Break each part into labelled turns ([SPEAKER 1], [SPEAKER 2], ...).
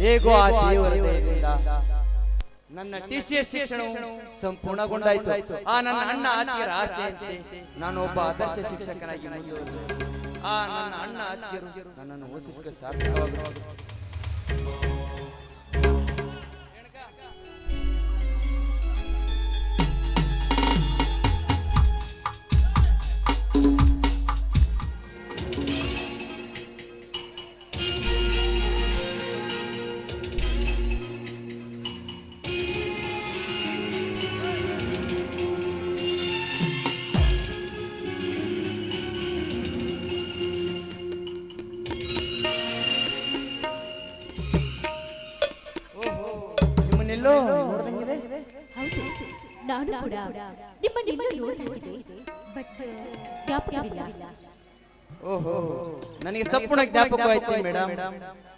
[SPEAKER 1] ಹೇಗೋ ಆ ದೇವರ ದಯೆಯಿಂದ ನನ್ನ ಟಿಸಿಎಸ್ ಶಿಕ್ಷಣ ಸಂಪೂರ್ಣಗೊಂಡಾಯಿತು. ಆ ನನ್ನ ಅಣ್ಣ ಅತ್ತಿಗೆಯರ ಆಸೆಯಂತೆ ನಾನು ಒಬ್ಬ ಆದರ್ಶ ಶಿಕ್ಷಕನಾಗಿ ಮುಂದುವರೆದೆ. ಆ ನನ್ನ ಅಣ್ಣ ಅತ್ತಿಗೆಯರು ನನ್ನನ್ನು ಓದಿಸಲಿಕ್ಕೆ ಸಾಧ್ಯವಾಗುವುದು.
[SPEAKER 2] ನಾನು ಕೂಡ ನಿಮ್ಮನ್ನೆಲ್ಲೋ ನೋಡಲಾಗಿದೆ, ಬಟ್ ಜ್ಞಾಪಕವಿಲ್ಲ.
[SPEAKER 1] ಓಹೋ, ನನಗೆ ಸಂಪೂರ್ಣ ಜ್ಞಾಪಕವಾಯಿತು ಮೇಡಮ್.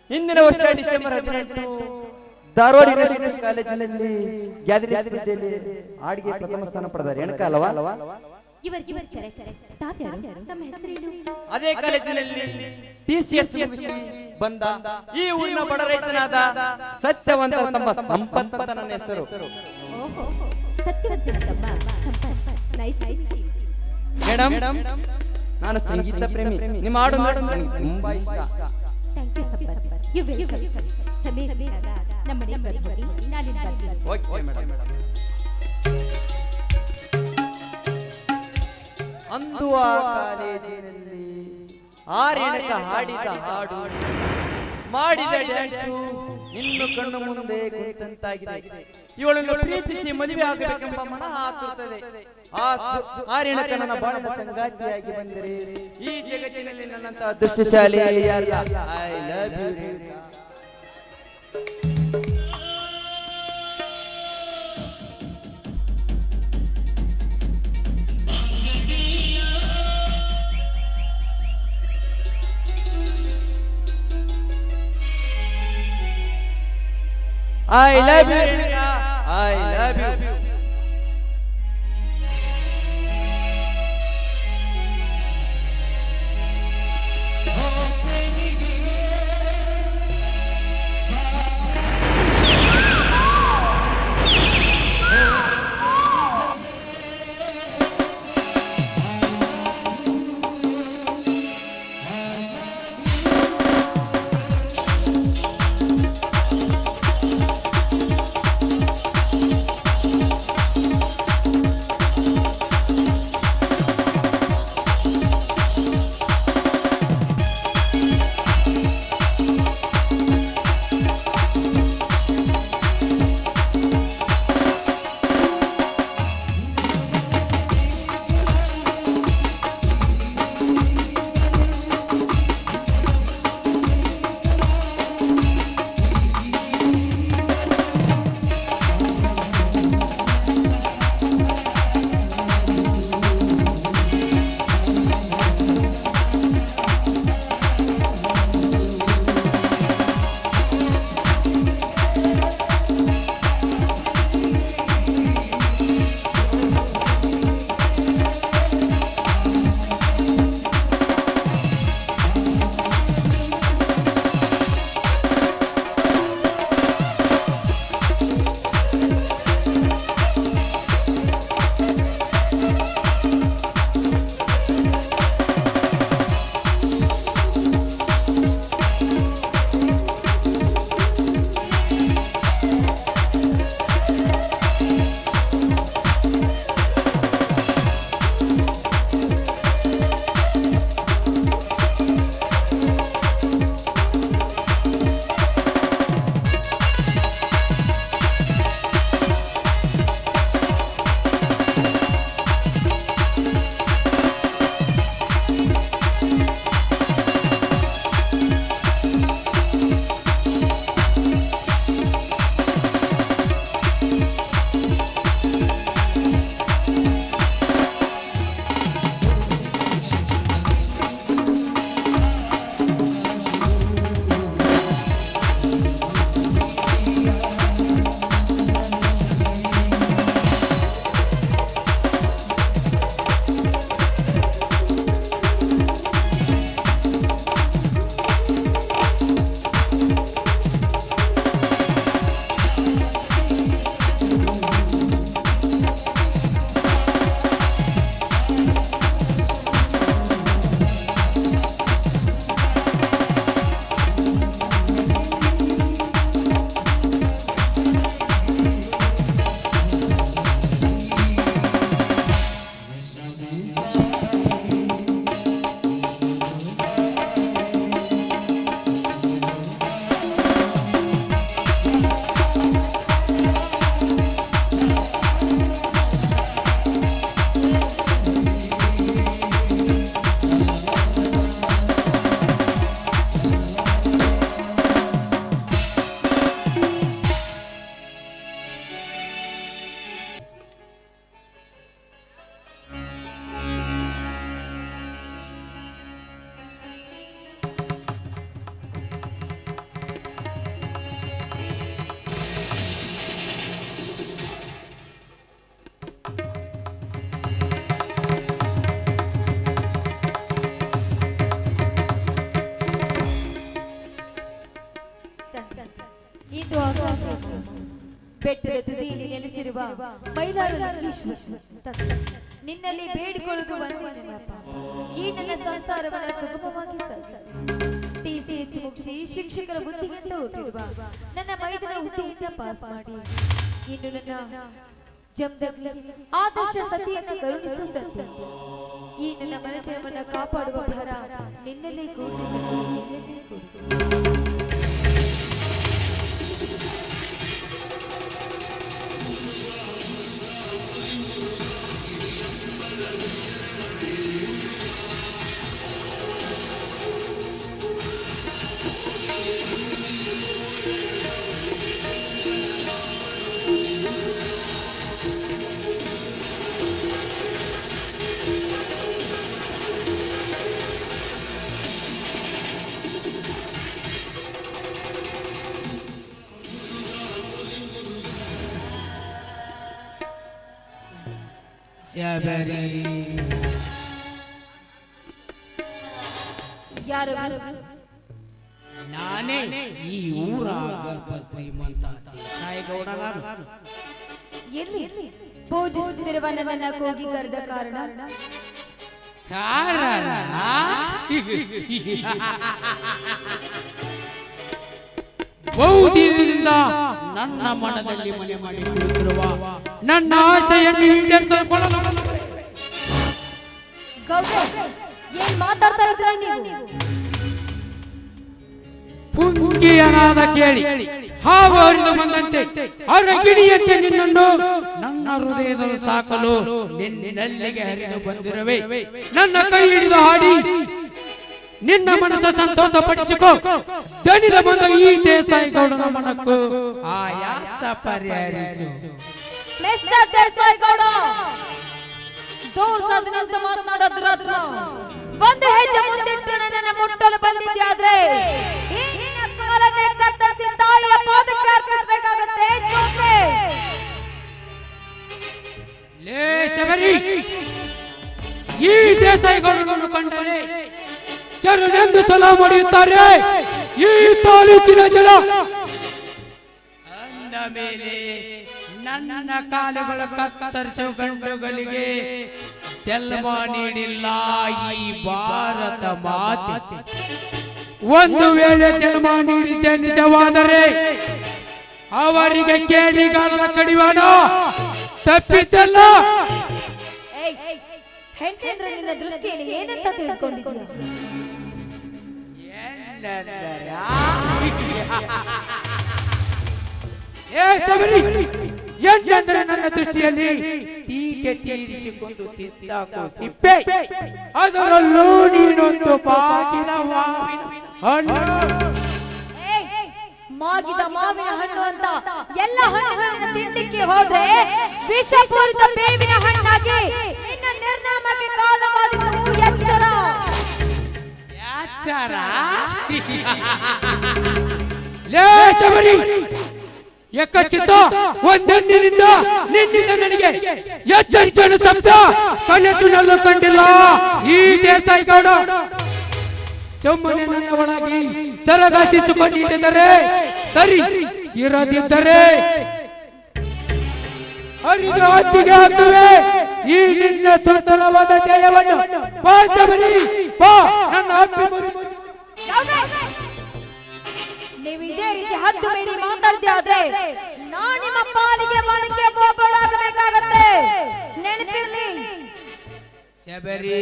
[SPEAKER 1] ಹಿಂದಿನ ವರ್ಷ ಡಿಸೆಂಬರ್ 18 ಧಾರವಾಡ ಯೂನಿವರ್ಸಿಟಿ ಕಾಲೇಜಿನಲ್ಲಿ ಗ್ಯಾದರಿಂಗ್ ಹಾಡಿಗೆ ಪ್ರಥಮ ಸ್ಥಾನ ಪಡೆದ ರೇಣುಕಾ ಅಲ್ವಾ? ಅದೇ ಕಾಲೇಜಿನಲ್ಲಿ ಟಿಸಿಎಸ್ ಮುಗಿಸಿ ಬಂದ ಈ ಊರಿನ ಬಡ ರೈತನಾದ ಸತ್ಯವಂತ ತಮ್ಮ ಸಂಪತ್ ಅಂತ ನನ್ನ ಹೆಸರು. ಮೇಡಮ್, ನಾನು ಸಂಗೀತ ಪ್ರೇಮಿ. ನಿಮ್ಮ ಹಾಡು ನನಗೆ ತುಂಬಾ ಇಷ್ಟ. ಅಂದು ಆ ಕಾಲೇಜಿನಲ್ಲಿ ಆ ರೇಣುಕಾ ಹಾಡಿದ ಹಾಡು, ಮಾಡಿದ ಡ್ಯಾನ್ಸು ಇನ್ನು ಕಣ್ಣು ಮುಂದೆ ಕುಂತಂತಾಗಿದೆ. ಇವಳನ್ನು ಪ್ರೀತಿಸಿ ಮದುವೆ ಆಗಬೇಕೆಂಬ ಮನ ಆತುತ್ತದೆ. ಆ ರೇಣುಕಾ ನನ್ನ ಬಾಳದ ಸಂಗಾತಿಯಾಗಿ ಬಂದರೆ ಈ ಜಗತ್ತಿನಲ್ಲಿ ನನ್ನಂತ ಅದೃಷ್ಟಶಾಲಿ ಯಾರಿಲ್ಲ. I love you Renuka. I love you, Rinka. I love you.
[SPEAKER 2] ಬೆಟ್ಟದ ತುದಿಯಲ್ಲಿ ನೆಲೆಸಿರುವ ಮೈಲಾರ ನಿನ್ನಲ್ಲಿ ಬೇಡಿಕೊಳ್ಳುವುದು ಒಂದೇನಪ್ಪ, ಈ ನನ್ನ ಸಂಸಾರವನ್ನು ಸುಗಮವಾಗಿ ಟಿಸಿ ಮುಗಿಸಿ ಶಿಕ್ಷಕರ ಬುದ್ಧಿಗಿಂತ ಹುಟ್ಟಿರುವ ನನ್ನ ಮೈದನ ಹುದ್ದೆಯಿಂದ ಪಾಸ್ ಮಾಡಿ ಇನ್ನು ನನ್ನ ಆದರ್ಶ ಸತಿಯನ್ನು ಕರುಣಿಸುವಂತೆ ಈ ನನ್ನ ಮನೆತನವನ್ನು ಕಾಪಾಡುವ ಭಾರ ನಿನ್ನಲ್ಲೇ ಕೂಡಿ ಯಾರು
[SPEAKER 3] ನಾನೇ ಈ ಊರ ಗರ್ಭ ಶ್ರೀಮಂತ ಸಾಯಿಗೌಡ.
[SPEAKER 2] ಎಲ್ಲಿ ಪೂಜಿಸುತ್ತಿರುವ ನನ್ನನ್ನ ಕೂಗಿ ಕರೆದ ಕಾರಣ
[SPEAKER 3] ಬಹುದಿನದಿಂದ ನನ್ನ ಮನದಲ್ಲಿ ಮನೆ ಮಾಡಿ ಕುಳಿತಿರುವ ನನ್ನ ಆಸೆಯನ್ನು ಈಡೇರಿಸಿಕೊಳ್ಳಲು
[SPEAKER 2] ಏನ್ ಮಾತಾಡ್ತಾ ಇದ್ರ ನೀವು?
[SPEAKER 3] ಪುಂಗಿಯನಾದ ಕೇಳಿ ಹಾವು ಹರಿದು ಬಂದಂತೆ ಅರಗಿಣಿಯಂತೆ ನಿನ್ನನ್ನು ನನ್ನ ಹೃದಯದಲ್ಲಿ ಸಾಕಲು ನಿನ್ನಲ್ಲಿಗೆ ಹರಿದು ಬಂದಿರುವೆ. ನನ್ನ ಕೈ ಹಿಡಿದು ಹಾಡಿ ನಿನ್ನ ಮನಸ್ಸು ಸಂತೋಷ ಪಡಿಸಿಕೋ. ದಣಿದ ಬಂದ ಈ ದೇಸಾಯಿಗೌಡನ ಮನಕ್ಕೂ ಆಯಾಸ ಪರಿಹರಿಸು.
[SPEAKER 2] ಮಿಸ್ಟರ್ ದೇಸಾಯಿಗೌಡ, ದೂರ ಸದನಂತ ಮಾತನಾಡೋದ್ರ ಒಂದು ಹೆಜ್ಜೆ ಮುಂದಿಟ್ಟು ನನ್ನ ಮುಟ್ಟಲು ಬಂದಿದ್ಯಾದ್ರೆ ಈ ನಿನ್ನ ಕಾಲನ್ನೇ ಕತ್ತರಿಸಿ ತಾಯಿಯ ಪಾದಕ್ಕೆ ಅರ್ಪಿಸಬೇಕಾಗುತ್ತೆ.
[SPEAKER 3] ಲೇ ಶಬರಿ, ಈ ದೇಸಾಯಿಗೌಡರನ್ನು ಕಂಡರೆ ಚರಣೆಂದು ಸಲಾ ಮಾಡುತ್ತಾರೆ ಈ ತಾಲೂಕಿನ ಜನ. ಅಂದ ಮೇಲೆ ನನ್ನ ಕಾಲುಗಳ ಕತ್ತರಿಸುವ ಗಂಡುಗಳಿಗೆ ಜನ್ಮ ನೀಡಿಲ್ಲ ಈ ಭಾರತ ಮಾತೆ. ಒಂದು ವೇಳೆ ಜನ್ಮ ನೀಡಿದ್ದೆ ನಿಜವಾದರೆ ಅವರಿಗೆ ಕೇಳಿಗಾಲದ ಕಡಿವಾಣ ತಪ್ಪಿದ್ದಲ್ಲ.
[SPEAKER 2] ಹೆಂಡತಿ ನಿನ್ನ ದೃಷ್ಟಿಯಲ್ಲಿ ಏನಂತ ತಿಳ್ಕೊಂಡಿದ್ದೀಯ?
[SPEAKER 3] ಎಂದರೆ ನನ್ನ ದೃಷ್ಟಿಯಲ್ಲಿ ತೀಕೆ ತೀರಿಸಿಕೊಂಡು ತಿಂದಾಕೋ ಸಿಪ್ಪೆ, ಅದರಲ್ಲೂ ನೀನೊಂದು ಬಾಗಿದ ಹಣ್ಣು.
[SPEAKER 2] ಮಾಗಿದ ಮಾವಿನ ಹಣ್ಣು ಅಂತ ಎಲ್ಲ ಹಣ್ಣುಗಳನ್ನು ತಿನ್ನಲಿಕ್ಕೆ ಹೋದ್ರೆ ವಿಷಪೂರಿತ ಬೇವಿನ ಹಣ್ಣಾಗಿ ನಿನ್ನ ನಿರ್ನಾಮಕ್ಕೆ ಕಾರಣವಾದೀತು. ಎಚ್ಚರ
[SPEAKER 3] ಎಚ್ಚರ. ಲೇ ಶಬರಿ, ಏಕಚಿತ್ತ ಒಂದೆನ್ನಿನಿಂದ ನಿನ್ನಿಂದ ನನಗೆ ಎಚ್ಚರಿಕೆಯನ್ನು ಶಬ್ದ ಕಣ್ಣೆಚ್ಚು ಕಂಡಿಲ್ಲ ಈ ದೇಸಾಯಿಗೌಡ. ಸುಮ್ಮನೆ ನನ್ನ ಒಳಗೆ ಸರಗಾಸಿಸಿಕೊಂಡಿದ್ದರೆ ಸರಿ, ಇರದಿದ್ದರೆ ಹರಿದು ಹತ್ತಿಗೆ ಹಾಕುವೆ ಈ ನಿನ್ನ ಸುಂದರವಾದ ಜಯವನ್ನು. ಬಾ ಶಬರಿ, ಬಾ ನನ್ನ ಅಪ್ಪಿ ಮುರಿ.
[SPEAKER 2] ನೀವು ಇದೇ ರೀತಿ ಹತ್ತು ಮೀರಿ ಮಾತಾಡ್ತಿಯಾದ್ರೆ ನಾನು ನಿಮ್ಮ ಪಾಲಿಗೆ ಮನಕ್ಕೆ ಒಬ್ಬಳಾಗಬೇಕಾಗತ್ತೆ. ನೆನಪಿರ್ಲಿ
[SPEAKER 3] ಶಬರಿ,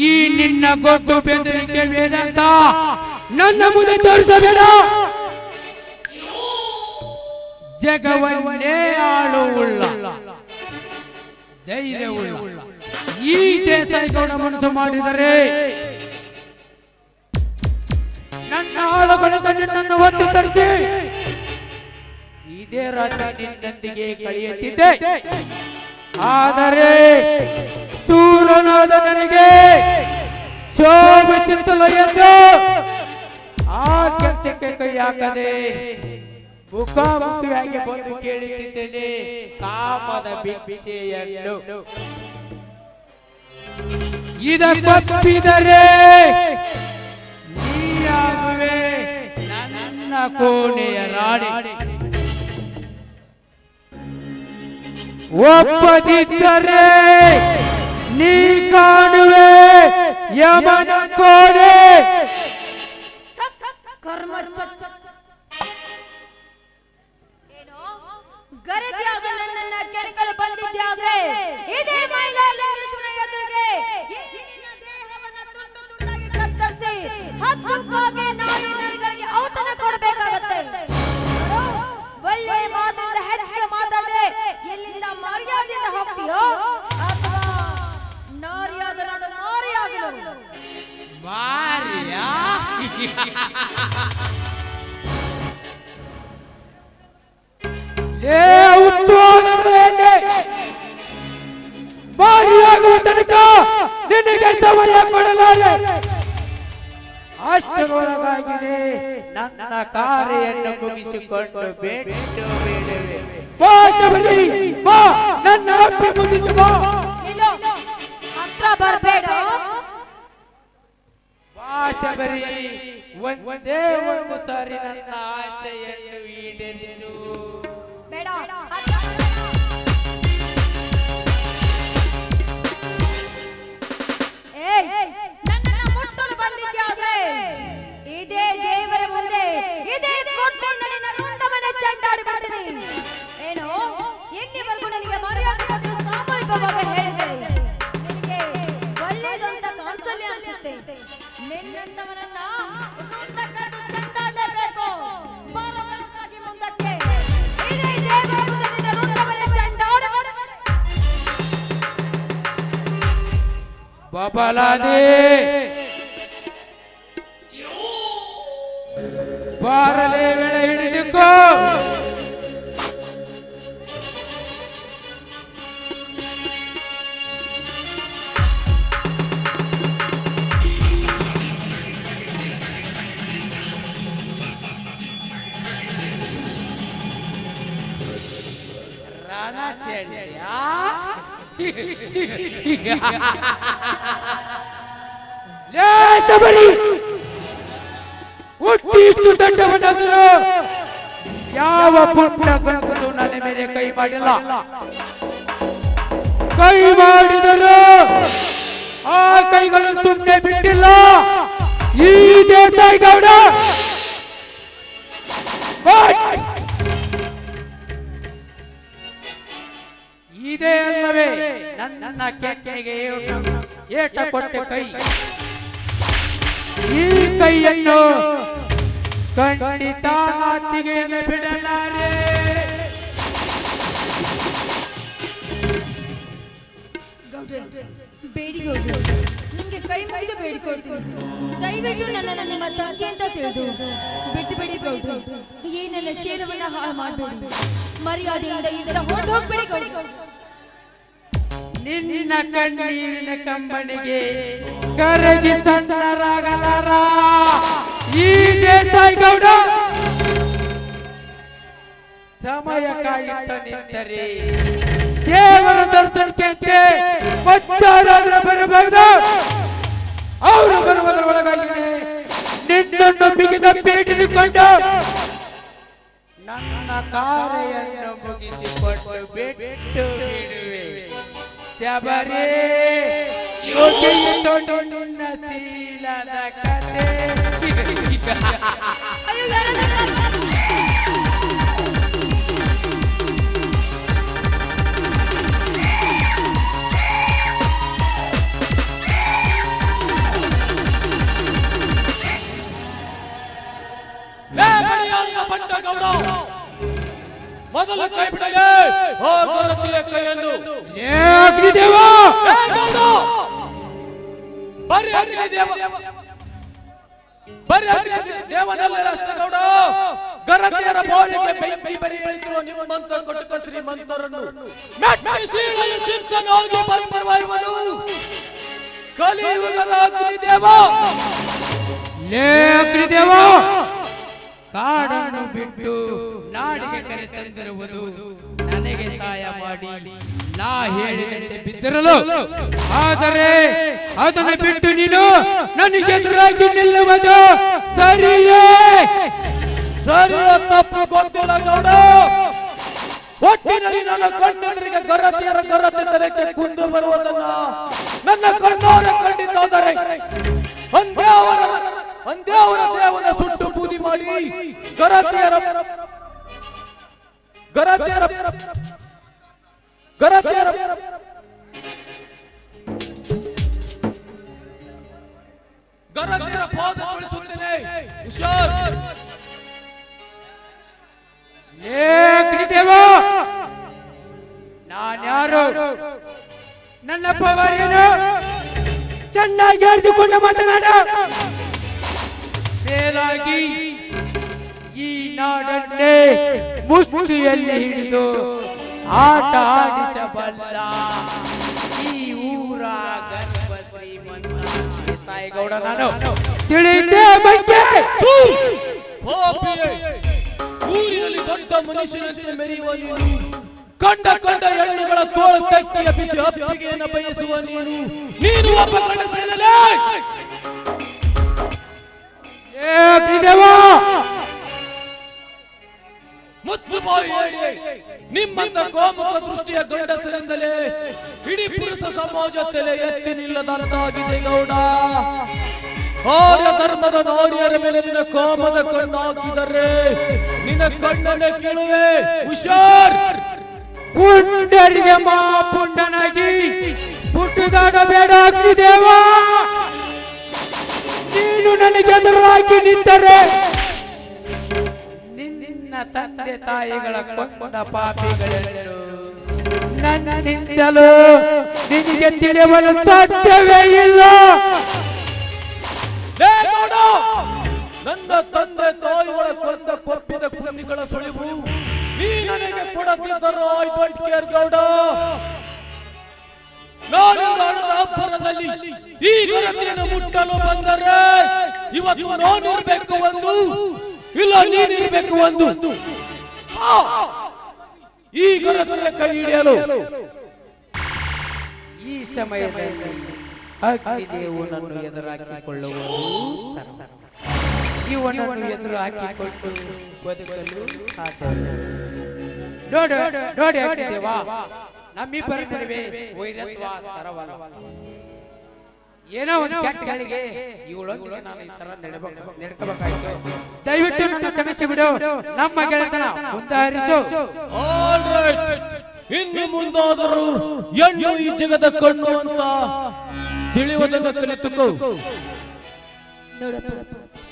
[SPEAKER 3] ಈ ನಿನ್ನ ಗೊತ್ತು ಬೆದರಿಕೆ ವೇದಾಂತ ನನ್ನ ಮುಂದೆ ತೋರಿಸಬೇಡ. ಜಗವನ್ನೇ ಆಳುವುಳ್ಳ ಧೈರ್ಯವುಳ್ಳ ಈ ದೇಸಾಯಿಗೌಡ ಮನಸ್ಸು ಮಾಡಿದರೆ ನನ್ನ ಆಳುಗಳಿಂದ ನಿನ್ನನ್ನು ಒತ್ತು ತರಿಸಿ ಇದೇ ರಾತ್ರಿ ನಿನ್ನೊಂದಿಗೆ ಕಳೆಯುತ್ತಿದ್ದೆ. ಆದರೆ ಸೂರನಾದ ನನಗೆ ಶೋಭಿಸುತ್ತಲ್ಲ ಎಂದು ಆ ಕೆಲಸಕ್ಕೆ ಕೈ ಹಾಕದೆ ಮುಖಾಮುಖಿಯಾಗಿ ಬಂದು ಕೇಳುತ್ತಿದ್ದೇನೆ ಕಾಮದ ಭಿಕ್ಷೆಯನ್ನು. ಇದಕ್ಕೊಪ್ಪಿದರೆ ನೀರಾಗುವೆ ನನ್ನ ಕೋಣೆಯ ರಾಣಿ. ಒಪ್ಪದಿದ್ದರೆ ನೀ ಕಾಣುವೆ ಯಮನ ಕೋಣೆ.
[SPEAKER 2] ಕರ್ಮ ಏನೋ ಗರತಿಯಾದ ನನ್ನನ್ನ ಕೆಣಕಲು ಬಂದಿದ್ಯಾದ್ರೆ ಇದೇ ಮೈಲಾರಲಿಂಗೇಶ್ವರನ ಎದುರಿಗೆ ನಿನ್ನ ದೇಹವನ್ನ ತುಂಡು ತುಂಡಾಗಿ ಕತ್ತರಿಸಿ ಹತ್ತುಕ್ಕಾಗಿ ನಾಯಿನರಿಗೆ ಔತಣ ಕೊಡಬೇಕಾಗತ್ತೆ. ಒಳ್ಳೆ ಮಾತಿನಿಂದ ಹೆಚ್ಚಿಗೆ ಮಾತಾಡದೆ ಎಲ್ಲಿಂದ ಮರ್ಯಾದೆಯಿಂದ ಹೋಗ್ತೀಯೋ ಅಥವಾ ನಾರಿಯಾದ ನಾನು ನಾರಿಯಾಗಲು
[SPEAKER 3] ಮಾರಿಯಾ ಮಾರಿಯಾಗುವ ತನಕ ನಿನಗೆ ಸಮಯ ಕೊಡಲಾರೆ. ಅಷ್ಟರೊಳಗಾಗಿದೆ ನನ್ನ ಕಾರ್ಯವನ್ನು ಮುಗಿಸಿಕೊಂಡು ಬೇಟು ಬೇಡವೆ. ಬಾ ಶಬರಿ, ಬಾ ನನ್ನ ಅಪ್ಪಿ ಮುಗಿಸು ಬಾ.
[SPEAKER 2] ಹತ್ರ ಬರಬೇಡ.
[SPEAKER 3] ಬಾ ಶಬರಿ, ಒಂದೇ ಒಂದು ಸಾರಿ ನನ್ನ ಆಸೆಯನ್ನು ಈಡೇರಿಸು.
[SPEAKER 2] ಬೇಡ. ನನ್ನನ್ನ ಮುಟ್ಟಲು ಬಂದಿದ್ಯಾದ್ರೆ ಇದೇ ದೇವರ ಮುಂದೆ ಇದೇ ಕೋಟೆಯಿಂದ ನಿನ್ನ ರುಂಡವನ್ನೇ ಚೆಂಡಾಡಿ ಬಿಡ್ತೀನಿ. ಏನು ಎಲ್ಲಿವರೆಗೂ ನನಗೆ ಮರ್ಯಾದೆ ಕೊಟ್ಟು ಸಾಮೂಹಿಕವಾಗಿ ಹೇಳಿದೆ ನಿನಗೆ ಒಳ್ಳೇದಂತ ಕಾಣಿಸಲಿ ಅನ್ಸುತ್ತೆ. ನಿನ್ನಂತವನನ್ನ ರುಂಡಕ್ಕದ್ದು ಚೆಂಡಾಡಬೇಕು. ಬಾಲಕನಕ್ಕಾಗಿ ಮುಂದಕ್ಕೆ ಇದೇ ದೇವರ ಮುಂದೆ ನಿನ್ನ ರುಂಡವನ್ನೇ ಚೆಂಡಾಡಿ
[SPEAKER 3] ಬಬಲಾದೆ ಬಾರಲೆ ವೇಳೆ ಹಿಡಿದುಕೋ. ರಾಣಾ ಚೆಂಡ್ಯಾ ಶಬರಿ, ಹುಟ್ಟಿಷ್ಟು ದಂಡವನ್ನಾದರೂ ಯಾವ ಪುಟ್ಟ ಗಂಡಸು ನನ್ನ ಮೇಲೆ ಕೈ ಮಾಡಿಲ್ಲ. ಕೈ ಮಾಡಿದರು ಆ ಕೈಗಳು ಸುಮ್ಮನೆ ಬಿಟ್ಟಿಲ್ಲ. ಈ ದೇಸಾಯಿ ಗೌಡ ಇದೇ ಅಲ್ಲವೇ ನನ್ನ ಕೆನ್ನೆಗೆ ಏಟ ಕೊಟ್ಟ ಕೈ. ಈ ಕೈಯನ್ನು ಖಂಡಿತ ಮಾತಿಗೆ ಬಿಡಲಾರೆ.
[SPEAKER 2] ಬೇಡಿಗೌಡ್ರು, ನಿಮ್ಗೆ ಕೈ ಮುಗಿದು ಬೇಡಿಕೊಳ್ತೀನಿ. ದಯವಿಟ್ಟು ನನ್ನನ್ನು ನಿಮ್ಮ ತಂಗಿ ಅಂತ ತಿಳಿದು ಬಿಟ್ಟು ಬಿಡಿ ಗೌಡ್ರು. ಈ ನನ್ನ ಶೇರವನ್ನ ಹಾಳು ಮಾಡಬೇಡಿ. ಮರ್ಯಾದೆಯಿಂದ ಇಲ್ಲಿಂದ ಹೊರಟು ಹೋಗ್ಬೇಡಿ ಗೌಡ್ರು.
[SPEAKER 3] ನಿನ್ನ ಕಣ್ಣೀರಿನ ಕಂಬನಿಗೆ ಕರಗಿ ಸಣ್ಣರಾಗಲಾರ ಈ ದೇಸಾಯಿ ಗೌಡ. ಸಮಯ ಕಾಯುತ್ತ ನಿಂತರೆ ದೇವರ ದರ್ಶನಕ್ಕೆ ಮತ್ತಾರಾದ್ರೂ ಬರಬಹುದು. ಅವರು ಬರುವುದರ ಒಳಗಾಗಿ ನಿನ್ನನ್ನು ಬಿಗಿದ ಪೀಡಿದುಕೊಂಡು ನನ್ನ ಕಾರ್ಯವನ್ನು ಮುಗಿಸಿಕೊಂಡು ಬಿಟ್ಟು ಬಿಡುವೆ. ಶಬರಿ, ಯೋಗಿಯಿಟ್ಟು ನಿನ್ನ ಶೀಲದ ಕತೆ.
[SPEAKER 1] ಮೊದಲು ಕೈ ಬಿಡಲೇ ಕೈಯನ್ನು
[SPEAKER 3] ಅಗ್ನಿದೇವ,
[SPEAKER 1] ಬರ್ರಿ ಅಗ್ನಿದೇವ, ಬರ್ರಿ ಅಗ್ನಿದೇವನಲ್ಲ ರಾಷ್ಟ್ರಗೌಡ. ಗರತಿಯರ ಬೋಳಿಗೆ ಬೆಂಕಿ ಬರಿ ಹೇಳಿದ್ರು ನಿಮ್ಮಂತ ಕೊಟ್ಟಕ ಶ್ರೀಮಂತರನ್ನು ಹೋಗಿ ಬಂದವನು ಕಲಿಯುಗದ ಅಗ್ನಿದೇವ.
[SPEAKER 3] ಲೇ ಅಗ್ನಿದೇವ, ಕಾಡನ್ನು ಬಿಟ್ಟು ನಾಡಿಗೆ ಕರೆ ತಂದಿರುವುದು ನನಗೆ ಸಹಾಯ ಮಾಡಿ ನಾ ಹೇಳಿದಂತೆ ಬಿದ್ದಿರಲು. ಆದರೆ ಅದನ್ನು ಬಿಟ್ಟು ನೀನು ನನಗೆ ಎದುರಾಗಿ ನಿಲ್ಲುವುದು ಸರಿಯೇ?
[SPEAKER 1] ಸರಿಯ ತಪ್ಪು ಗೊತ್ತಿಲ್ಲ ಗೌಡ.
[SPEAKER 4] ಒಟ್ಟಿನಲ್ಲಿ ನನ್ನ ಕಣ್ಣೆದುರಿಗೆ ಗರತಿಯರ ತಲೆಗೆ ಕುಂದು ಬರುವುದನ್ನ ನನ್ನ ಕಣ್ಣಾರೆ ಕಂಡಿದ್ದಾದರೆ ಅಂದೇ ಅವರ ದೇವನ ಸುಟ್ಟು ಬೂದಿ ಮಾಡಿ ಗರತಿಯರ ಪಾದ ತೊಳಿಸುತ್ತೇನೆ. ಹುಷಾರ್.
[SPEAKER 3] ನಾನ್ಯಾರು? ನನ್ನ ಪವರೇನು? ಚೆನ್ನಾಗಿ ಹಿಡಿದುಕೊಂಡು ಮಾತನಾಡ. ಮೇಲಾಗಿ ಈ ನಾಡನ್ನೇ ಮುಷ್ಟಿಯಲ್ಲಿ ಹಿಡಿದು ಆಟ ಆಡಿಸಬಲ್ಲ ಈ ಊರ ಗರ್ಭ ಶ್ರೀಮಂತ ಸಾಯಿಗೌಡ ನಾನು. ತಿಳಿದೇ ಬಗ್ಗೆ
[SPEAKER 4] ಊರಿನಲ್ಲಿ ದೊಡ್ಡ ಮನುಷ್ಯನಂತೆ ಮೆರೆಯುವ ನೀನು, ಕಂಡ ಹೆಣ್ಣುಗಳ ತೋಳ ತಕ್ಕಿಯ ಬಿಸಿ ಅಪ್ಪಿಗೆಯನ್ನು ಬಯಸುವ ನೀನು ಒಬ್ಬ ಗಂಡಸನಲ್ಲೇ. ಮುಚ್ಚು ಬಾಯಿ ಹೇಳಿ. ನಿಮ್ಮಂತ ಗೋಮುಖ ದೃಷ್ಟಿಯ ಗಂಡಸರಿಂದಲೇ ಇಡೀ ಪುರುಷ ಸಮಾಜ ತಲೆ ಎತ್ತಿ ನಿಲ್ಲದಂತಾಗಿದೆ ಗೌಡ. ಆರ್ಯ ಧರ್ಮದ ನಾರಿಯರ ಮೇಲೆ ನಿನ್ನ ಕಾಮದ ಕಣ್ಣು ಹಾಕಿದರೆ ನಿನ್ನ ಕಣ್ಣನ್ನೇ ಕೇಳುವೆ. ಹುಷಾರ್.
[SPEAKER 3] ಪುಂಡರಿಗೆ ಮಾ ಪುಂಡನಾಗಿ ಪುಟ್ಟದಾಡಬೇಡ ಅಗ್ನಿದೇವ. ನೀನು ನನಗೆ ಎದುರಾಗಿ ನಿಂತರೆ ನಿನ್ನ ತಂದೆ ತಾಯಿಗಳ ಕೊಂದ ಪಾಪಿಗಳೆಲ್ಲರೂ ನನ್ನಿಂದಲೂ ನಿನಗೆ ತಿಳಿಯಲು ಸಾಧ್ಯವೇ ಇಲ್ಲ.
[SPEAKER 4] ನನ್ನ ತಂದೆ ತಾಯಿಗಳ ಕೊಂದ ಕೊಪ್ಪಿದ ಕುನ್ನಿಗಳ ಸುಳಿವು ನೀ ನನಗೆ ಕೊಡದಿದ್ದರೂ ಐ ಡೋಂಟ್ ಕೇರ್ ಗೌಡ. ನಾನು ಹಣದ ಅಬ್ಬರದಲ್ಲಿ ಈ ಗರತಿಯನ್ನು ಮುಟ್ಟಲು ಬಂದರೆ ಇವತ್ತು ನಾನಿರ್ಬೇಕು ಒಂದು, ಇಲ್ಲ ನೀನಿರ್ಬೇಕು ಒಂದು. ಈ ಗರತಿಯ ಕೈ ಹಿಡಿಯಲು
[SPEAKER 3] ಈ ಸಮಯದಲ್ಲಿ ಅಗ್ನಿದೇವನನ್ನು ಎದುರಾಕಿಕೊಳ್ಳುವುದು ಇವನನ್ನು ಎದುರು ಹಾಕಿಕೊಂಡು ಬದುಕಲು ಸಾಧ್ಯವಿಲ್ಲ. ನೋಡಿ ಅಗ್ನಿದೇವ, ನಮ್ಮಿಬ್ಬರ ನಡುವೆ ವೈರತ್ವ ತರವಲ್ಲ. ಏನೋ ಒಂದು ಕೆಟ್ಟಗಳಿಗೆ ಇವಳೊಂದಿಗೆ ನಾನು ಈ ತರ ನಡ್ಕೋಬೇಕಾಯ್ತು. ದಯವಿಟ್ಟು ನನ್ನ ಕ್ಷಮಿಸಿ ಬಿಡು. ನಮ್ಮ ಗೆಳೆತನ ಮುಂದುವರಿಸು.
[SPEAKER 4] ಇನ್ನು ಮುಂದಾದರೂ ಹೆಣ್ಣು ಈ ಜಗದ ಕಣ್ಣು ಅಂತ ತಿಳಿಯುವುದನ್ನು ಕಲಿತುಕೋ.
[SPEAKER 2] ನೋಡಪ್ಪ,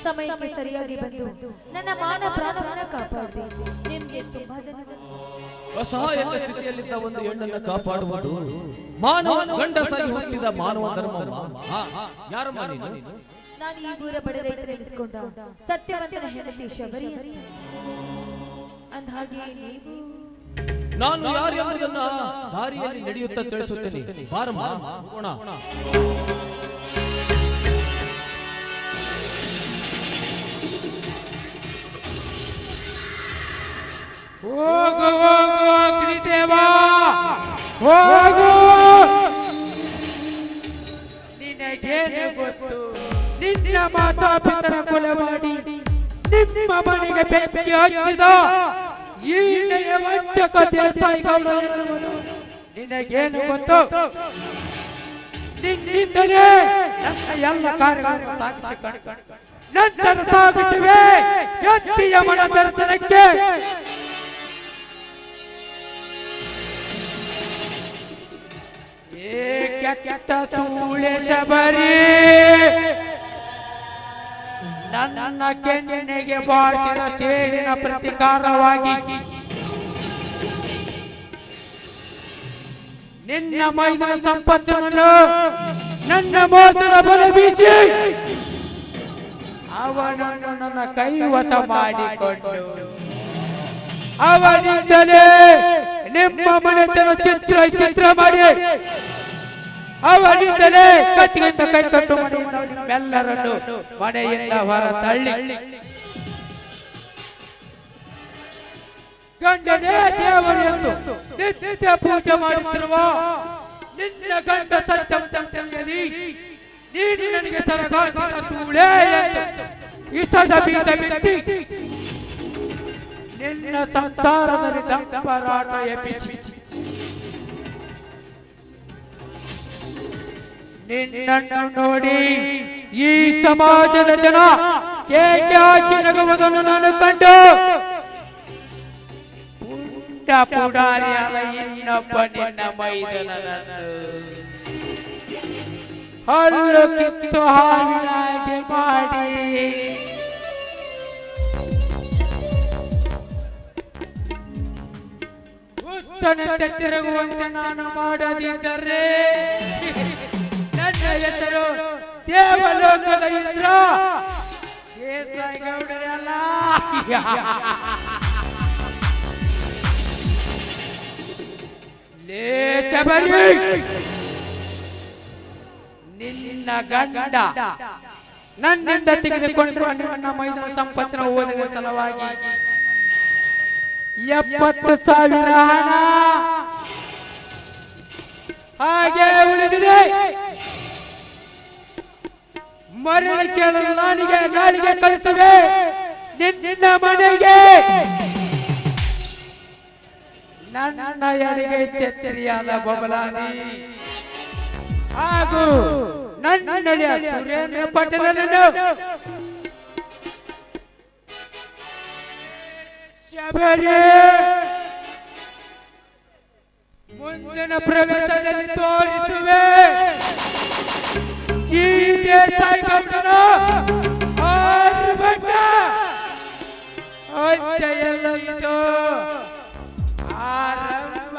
[SPEAKER 2] ಸಮಯಕ್ಕೆ ಸರಿಯಾಗಿ ಬಂದು ನನ್ನ ಮಾನ ಪ್ರಾಣವನ್ನ ಕಾಪಾಡಿ. ನಿಮ್ಗೆ ತುಂಬಾ ಧನ್ಯವಾದ.
[SPEAKER 4] ಅಸಹಾಯಕ ಸ್ಥಿತಿಯಲ್ಲಿದ್ದ ಒಂದು ಹೆಣ್ಣನ್ನು ಕಾಪಾಡುವುದು ಮಾನವ ಗಂಡಸಾಗಿ ಹುಟ್ಟಿದ ಮಾನವ ಧರ್ಮಮ್ಮ. ಯಾರಮ್ಮ ನೀನು?
[SPEAKER 2] ನಾನು ಈ ಊರ ಬಡ ರೈತರೆನಿಸಿಕೊಂಡ ಸತ್ಯವಂತನ ಹೆಂಡತಿ ಶಬರಿ. ಅಂದಹಾಗೆ ನೀವು?
[SPEAKER 4] ನಾನು ಯಾರು ಎಂಬುದನ್ನ ದಾರಿಯಲ್ಲಿ ನಡೆಯುತ್ತಾ ತಿಳಿಸುತ್ತೇನೆ. ಬಾರಮ್ಮ ಹೋಗೋಣ.
[SPEAKER 3] ಹೋಗು ಹೋಗು ಅಗ್ನಿದೇವ, ಹೋಗು. ನಿನಗೇನು ಗೊತ್ತು? ನಿನ್ನ ಮಾತಾಪಿತರ ಕೊಲೆ ಮಾಡಿ ನಿಮ್ಮ ಮನೆಗೆ ಬೆಂಕಿ ಹಚ್ಚಿದ ಈ ವಂಚಕ ದೇಸಾಯಿಗೌಡ ಎನ್ನುವುದು ನಿನಗೇನು ಗೊತ್ತು? ನಿನ್ನಿಂದಲೇ ನನ್ನ ಎಲ್ಲ ಕಾರ್ಯಗಳನ್ನು ಸಾಗಿಸಿಕೊಂಡು ನಂತರ ಸಾಗುತ್ತಿವೆ ಎತ್ತಿಯ ಮನ ದರ್ಶನಕ್ಕೆ. ಕೆಟ್ಟ ಸೂಳೆ ಶಬರಿ, ನನ್ನ ಕೆನ್ನೆಗೆ ಬಾರಿಸಿದ ಸೇಡಿನ ಪ್ರತಿಕಾರವಾಗಿ ನಿನ್ನ ಮೈದನ ಸಂಪತ್ತನ್ನು ನನ್ನ ಮೋಸದ ಬಲ ಬೀಸಿ ಅವನನ್ನು ನನ್ನ ಕೈವಶ ಮಾಡಿಕೊಂಡು ಅವನಿಂದಲೇ ನಿಮ್ಮ ಮನೆತನ ಚಿತ್ರ ಮಾಡಿ ಅವನಿಂದಲೇ ಕತ್ತಿಗೆಂದ ಕೈ ಕಟ್ಟು ನಿಮ್ಮೆಲ್ಲರನ್ನು ಮನೆಯಿಂದ ಹೊರ ತಳ್ಳಿ ಗಂಡನೇ ದೇವರೆಂದು ನಿತ್ಯ ಪೂಜೆ ಮಾಡುತ್ತಿರುವ ನಿನ್ನ ಗಂಡ ಸತ್ಯವಂತನಲ್ಲಿ ನೀನು ನನಗೆ ತರಗಾಸಿದ ಸೂಳೆ ಇಷ್ಟದ ಬೀಜ ಬಿತ್ತಿ ನಿನ್ನ ಸಂಸಾರದಲ್ಲಿ ದಂಪರಾಟ ಎಬ್ಬಿಸಿ ನಿನ್ನನ್ನು ನೋಡಿ ಈ ಸಮಾಜದ ಜನ ಕೇಕೆ ಹಾಕಿ ನಗುವುದನ್ನು ನಾನು ಕಂಡು ಪುಂಡ ಪುಡಾರಿಯಾದ ಇನ್ನೊಬ್ಬ ನಿನ್ನ ಮೈದನನನ್ನು ಹಲ್ಲು ಕಿತ್ತು ಹಾವಿನಾಗಿ ಮಾಡಿ ಉತ್ತನಕ್ಕೆ ತಿರುಗುವಂತೆ ನಾನು ಮಾಡದಿದ್ದರೆ ನನ್ನ ಹೆಸರು ದೇವಲೋಕದ ಇಂದ್ರ ದೇಸಾಯಿಗೌಡರಲ್ಲ. ಲೇಸಬರಿ ನಿನ್ನ ಗಂಡ ನನ್ನಿಂದ ತೆಗೆದುಕೊಂಡ್ರು ನನ್ನ ಮೈದಾನ ಸಂಪತ್ತಿನ ಓದಿನ ಸಲುವಾಗಿ 70,000 ಹಣ ಹಾಗೆ ಉಳಿದಿದೆ. ಮರಳಿ ಕೇಳಲು ನಾಳಿಗೆ ಕಳಿಸುವೆ ನಿನ್ನ ಮನೆಗೆ. ನನ್ನ ಎಡೆಗೆ ಛತ್ರಿಯಾದ ಬಬಲಾದಿ ಹಾಗೂ ನನ್ನ ಸುರೇಂದ್ರ ಪಟೇಲನನ್ನು ಶಬರಿ ಮುಂದಿನ ಪ್ರವೇಶದಲ್ಲಿ ತೋರಿಸುವೆ. ಈ ದೇಸಾಯಿಗೌಡನ ಆರ್ಭಟ ಅಂತ್ಯವೆಲ್ಲವಿದು ಆರಂಭ.